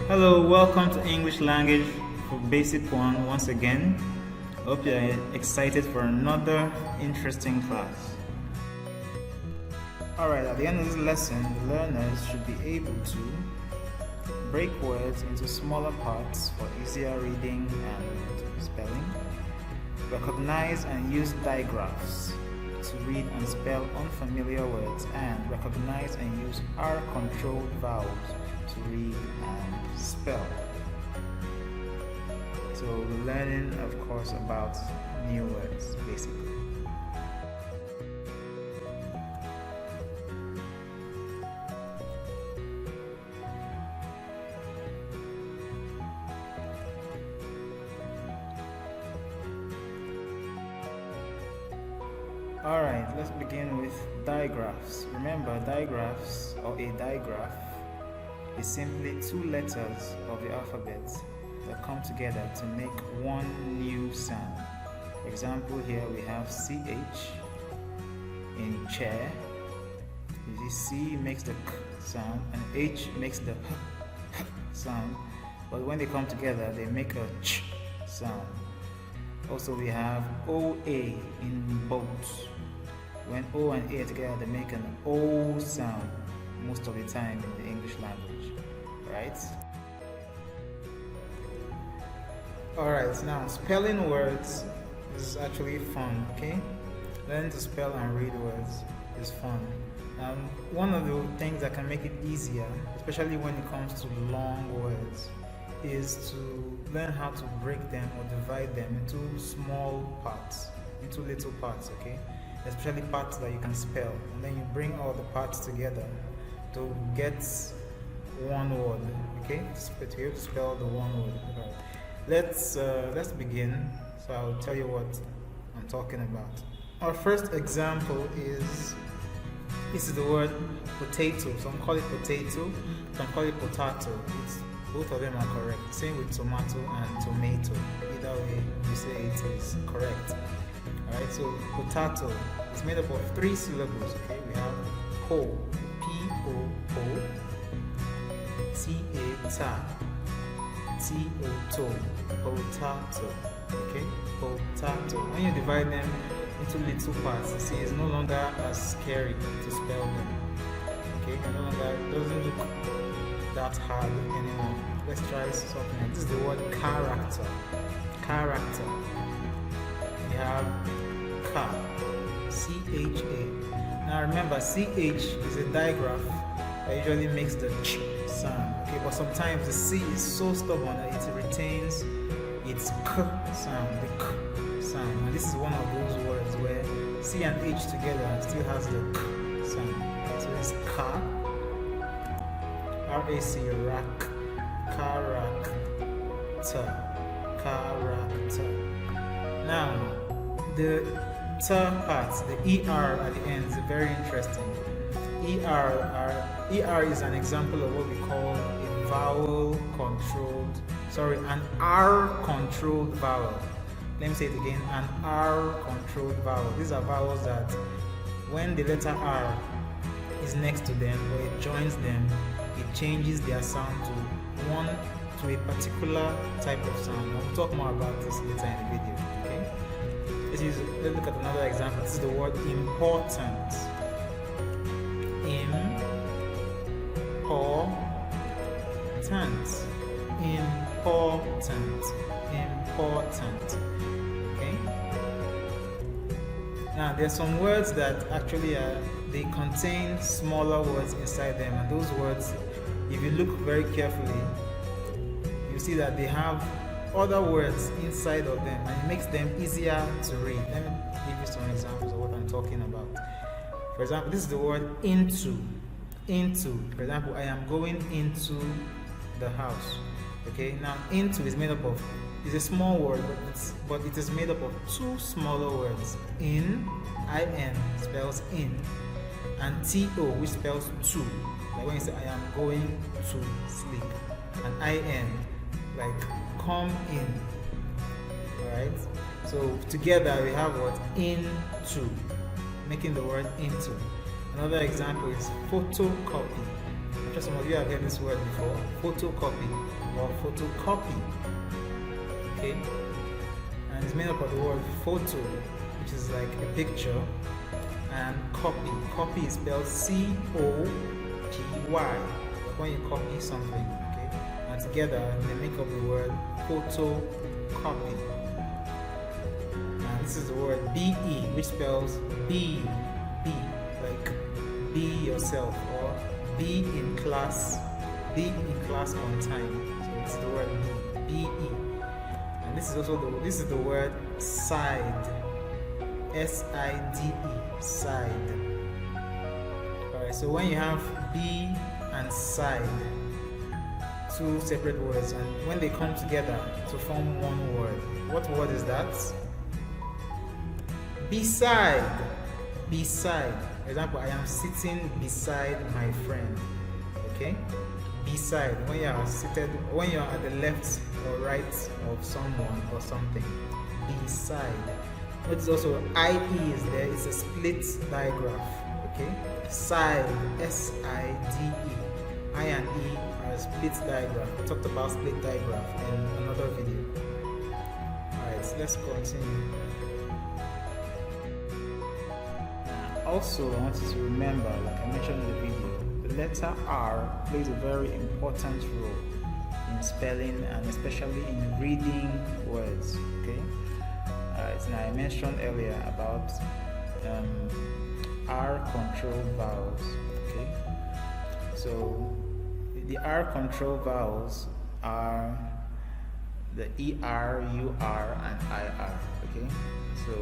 Hello, welcome to English Language for Basic 1 once again. Hope you're excited for another interesting class. Alright, at the end of this lesson, the learners should be able to break words into smaller parts for easier reading and spelling, recognize and use digraphs to read and spell unfamiliar words, and recognize and use R controlled vowels to read and spell. So we're learning, of course, about new words, basically. Alright, let's begin with digraphs. Remember, digraphs or a digraph is simply two letters of the alphabet that come together to make one new sound. For example, here we have CH in chair. You see C makes the K sound and H makes the H sound, but when they come together they make a Ch sound. Also we have OA in boat. When O and A are together they make an O sound most of the time in the English language, right? Alright, now spelling words is actually fun, okay? Learning to spell and read words is fun. One of the things that can make it easier, especially when it comes to long words, is to learn how to break them or divide them into small parts, into little parts, okay? Especially parts that you can spell, and then you bring all the parts together to get one word, okay? To spell the one word. Right. Let's begin. So I'll tell you what I'm talking about. Our first example is the word potato. Some call it potato, some call it potato. Both of them are correct. Same with tomato and tomato. Either way you say it is correct. Alright, so potato is made up of 3 syllables. Okay, we have po, P-O, po, T-A-ta, T-O-to, potato. Okay, potato. When you divide them into little parts, you see it's no longer as scary to spell them. Okay, it doesn't look that hard anymore. Let's try something like this. Is the word character. Character. We have ka, C-H-A. Now remember, CH is a digraph that usually makes the ch sound. Okay, but sometimes the C is so stubborn that it retains its k sound, the k sound. And this is one of those words where C and H together still has the k sound. So it's ka, R-A-C, rack, character. Now, the t part, the ER at the end is very interesting. ER is an example of what we call an R controlled vowel. Let me say it again, an R controlled vowel. These are vowels that when the letter R is next to them or it joins them, it changes their sound to a particular type of sound. I'll talk more about this later in the video. Okay? Let's look at another example. This is the word important. Important. Okay? Now there's some words that actually they contain smaller words inside them, and those words, if you look very carefully, you see that they have other words inside of them, and it makes them easier to read. Let me give you some examples of what I'm talking about. For example, this is the word into. For example, I am going into the house. Okay, now into is made up of, it's a small word, but it is made up of 2 smaller words. In, I-N spells in, and T-O, which spells to. Like when you say I am going to sleep, and I-N, like come in. Alright, so together we have what? Into, making the word into. Another example is photocopy. I'm sure some of you have heard this word before. Photocopy or photocopy. Okay? And it's made up of the word photo, which is like a picture, and copy. Copy is spelled C-O-P-Y. When you copy something, okay? And together they make up the word photocopy. And this is the word B-E, which spells be, like be yourself, or be in class on time. So it's the word B-E. And this is also the word side, S-I-D-E, side. Alright, so when you have be and side, two separate words, and when they come together to form one word, what word is that? Beside. Beside. For example, I am sitting beside my friend. Okay? Beside. When you are seated, when you are at the left or right of someone or something. Beside. Notice also IE is there. It's a split digraph. Okay? Side. S-I-D-E. I and E are a split digraph. We talked about split digraph in another video. Alright, so let's continue. Also, I want you to remember, like I mentioned in the video, the letter R plays a very important role in spelling and especially in reading words. Okay? Alright, now I mentioned earlier about R control vowels. Okay? So the R control vowels are the ER, UR, and IR. Okay? So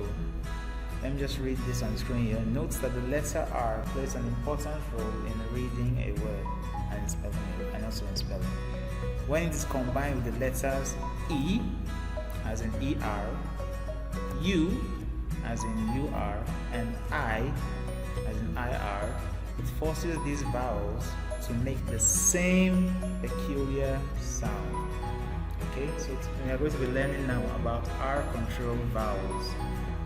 let me just read this on the screen here. Note that the letter R plays an important role in reading a word and spelling it, and also in spelling. When it is combined with the letters E, as in ER, U, as in UR, and I, as in IR, it forces these vowels to make the same peculiar sound. Okay, so we are going to be learning now about R control vowels.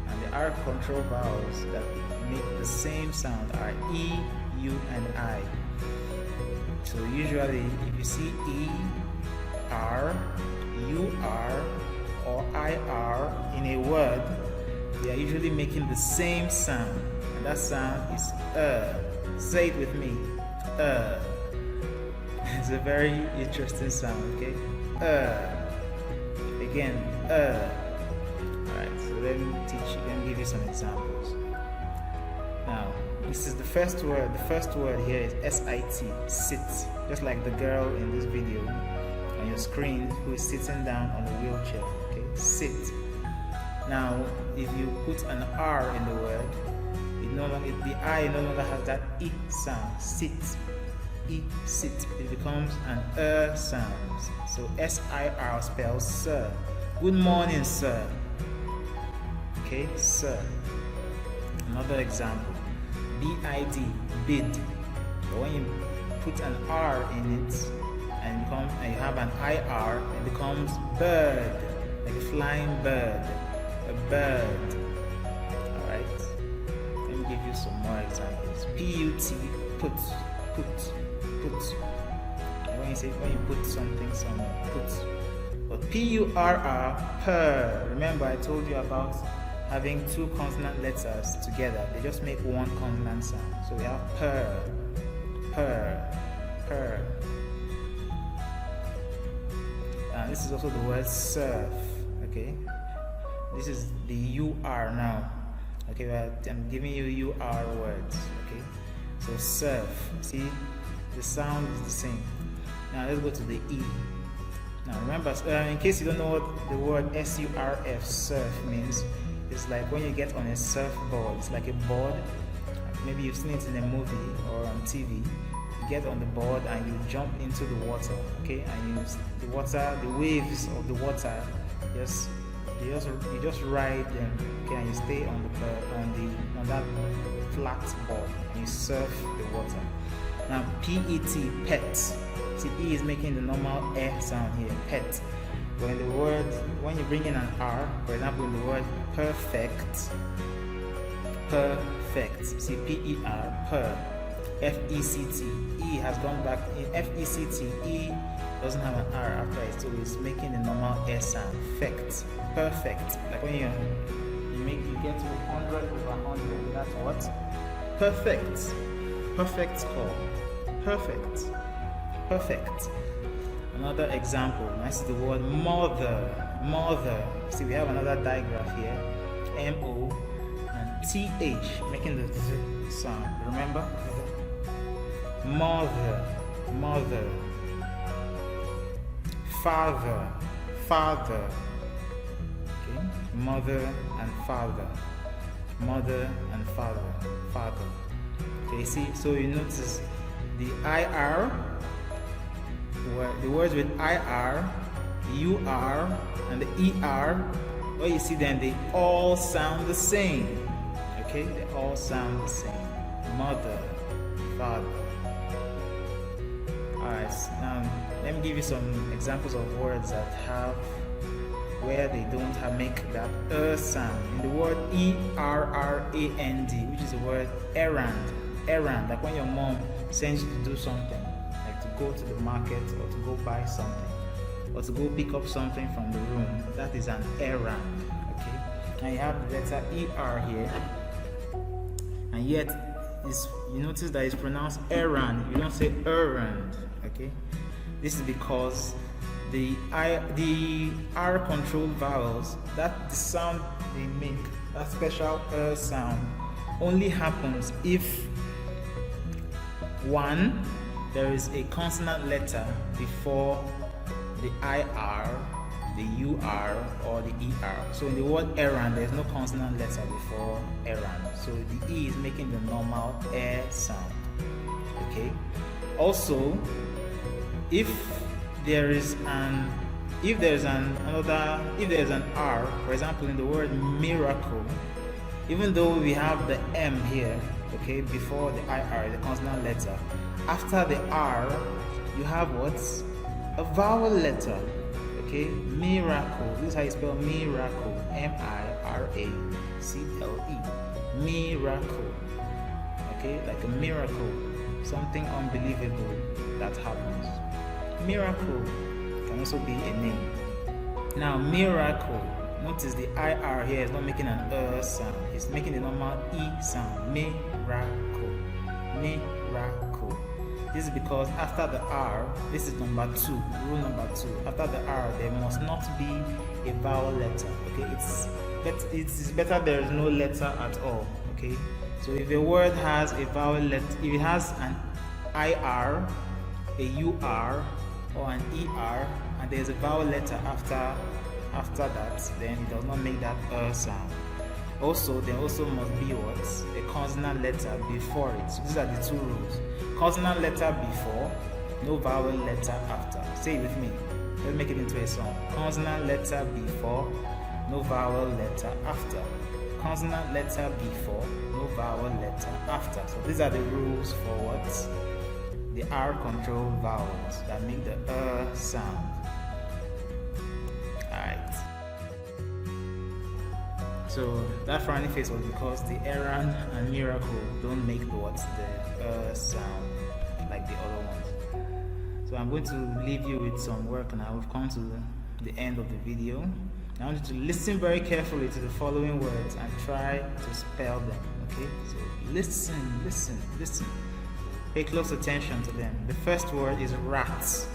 And the R control vowels that make the same sound are E, U, and I. So usually if you see E, R, U, R, or I, R in a word, they are usually making the same sound. And that sound is Say it with me. It's a very interesting sound, okay? Again, Alright, so let me give you some examples. Now, this is the first word. The first word here is S-I-T, sit. Just like the girl in this video on your screen who is sitting down on a wheelchair. Okay, sit. Now, if you put an R in the word, the I no longer has that E sound. Sit. E, sit. It becomes an sound. So S-I-R spells sir. Good morning, sir. Okay, sir. Another example. B-I-D, bid. So when you put an R in it and you have an I-R, it becomes bird, like a flying bird, a bird. Alright, let me give you some more examples. P-U-T, put. When you put something somewhere, put. But P-U-R-R, per. Remember I told you about having two consonant letters together. They just make one consonant sound. So we have per. This is also the word surf. Okay, this is the UR now. Okay, I'm giving you UR words. Okay, so surf. See, the sound is the same. Now let's go to the E. Now remember, in case you don't know what the word S-U-R-F, surf, means, it's like when you get on a surfboard. It's like a board. Maybe you've seen it in a movie or on TV. You get on the board and you jump into the water. Okay, and the waves of the water, you just ride them. Okay, and you stay on that flat board and you surf the water. Now P-E-T, pet. See, E is making the normal sound here, pet. When you bring in an R, for example, in the word perfect, see, P-E-R, per. F-E-C-T. E has gone back in F-E-C-T. E doesn't have an R after it, so it's making the normal S sound. Perfect. Perfect. Like when you get to 100/100. That's what? Perfect. Perfect score. Perfect. Perfect. Another example. I see the word mother. Mother. See, we have another digraph here. M-O and T-H, making the Z sound. Remember? Mother. Mother. Father. Father. Okay. Mother and father. Mother and father. Father. Okay, see, so you notice the IR, the words with IR, UR, and the ER, well, you see them, they all sound the same. Okay, they all sound the same. Mother, father. Alright, now let me give you some examples of words that have where they don't make that sound. In the word ERRAND, which is the word errand. Errand, like when your mom sends you to do something, like to go to the market or to go buy something or to go pick up something from the room. That is an errand. Okay, and you have the letter ER here, and yet you notice that it's pronounced errand. You don't say errand. Okay, this is because the R controlled vowels, that the sound they make, that special sound, only happens if one, there is a consonant letter before the IR, the UR, or the ER. So in the word errand, there is no consonant letter before errand. So the E is making the normal air sound. Okay. Also, if there is an R, for example, in the word miracle, even though we have the M here, okay, before the IR, the consonant letter, after the R, you have what? A vowel letter. Okay, miracle. This is how you spell miracle. M-I-R-A-C-L-E. Miracle. Okay, like a miracle, something unbelievable that happens. Miracle can also be a name. Now, miracle. Notice the IR here is not making an sound. It's making the normal E sound. Miracle. Miracle. This is because after the R, this is number 2, rule number 2. After the R, there must not be a vowel letter. Okay, it's better there is no letter at all. Okay, so if a word has a vowel letter, if it has an IR, a UR, or an ER, and there's a vowel letter after that, then it does not make that sound. Also, there also must be what? A consonant letter before it. So these are the 2 rules. Consonant letter before, no vowel letter after. Say it with me. Let's make it into a song. Consonant letter before, no vowel letter after. Consonant letter before, no vowel letter after. So these are the rules for what? The R control vowels that make the sound. Alright. So that frowny face was because the errand and miracle don't make the sound like the other ones. So I'm going to leave you with some work now. We've come to the end of the video. I want you to listen very carefully to the following words and try to spell them. Okay? So listen. Pay close attention to them. The first word is rats.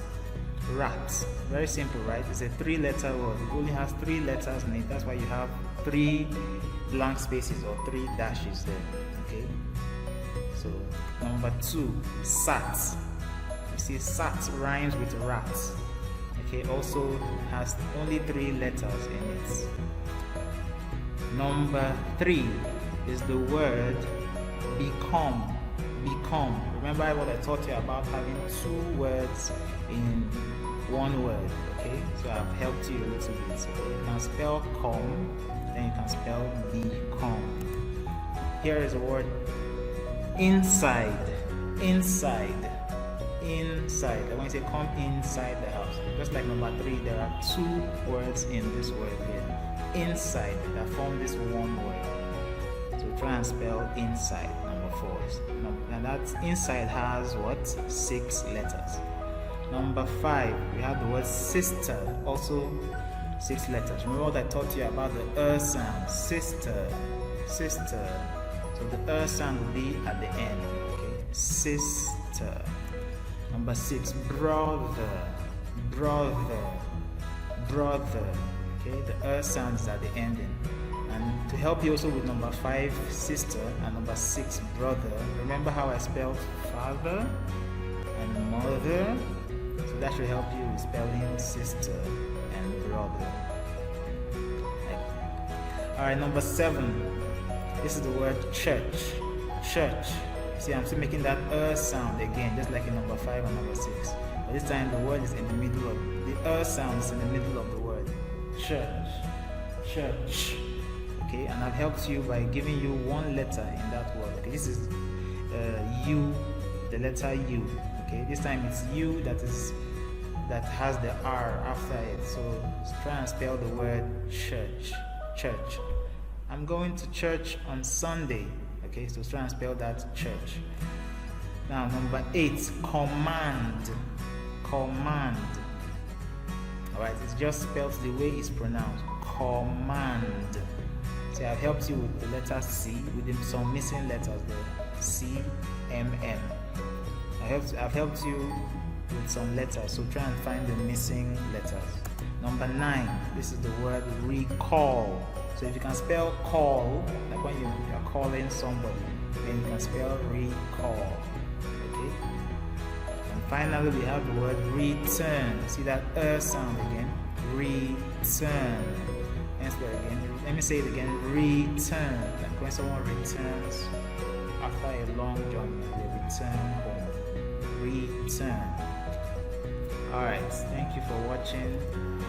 Rats. Very simple, right? It's a 3-letter word. It only has 3 letters in it. That's why you have 3 blank spaces or 3 dashes there. Okay? So, number 2, sat. You see, sat rhymes with rats. Okay, also has only 3 letters in it. Number 3 is the word become. Become. Remember what I taught you about having 2 words in 1 word. Okay, so I've helped you a little bit. So you can spell come, then you can spell become. Here is the word inside. Inside. Inside. When you say come inside the house, just like number 3, there are 2 words in this word here. Inside that form this 1 word. So try and spell inside. Number 4s. And that inside has what? 6 letters. Number 5, we have the word sister, also 6 letters. Remember what I taught you about the sound? Sister, sister. So the sound will be at the end. Okay, sister. Number 6, brother, brother, brother. Okay, the sound is at the ending. And to help you also with number 5, sister, and number 6, brother, remember how I spelled father and mother? So that should help you with spelling sister and brother. Alright, number 7. This is the word church. Church. See, I'm still making that sound again, just like in number 5 and number 6. But this time the word is in the middle of the sound is in the middle of the word. Church. Church. Okay, and I've helped you by giving you one letter in that word. Okay, this is U, the letter U. Okay, this time it's U that has the R after it. So try and spell the word church. Church. I'm going to church on Sunday. Okay, so try and spell that church. Now number 8, command. Command. Alright, it's just spelled the way it's pronounced. Command. See, I've helped you with the letter C, with some missing letters there. C, M, M. I've helped you with some letters, so try and find the missing letters. Number 9, this is the word recall. So if you can spell call, like when you're calling somebody, then you can spell recall. Okay? And finally, we have the word return. See that sound again? Return. Let's spell again. Let me say it again. Return. Like when someone returns after a long journey, they return home. Return. Alright, thank you for watching.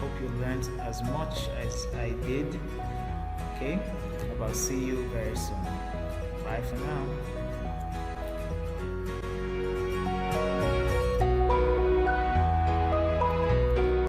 Hope you learned as much as I did. Okay? I'll see you very soon. Bye for now.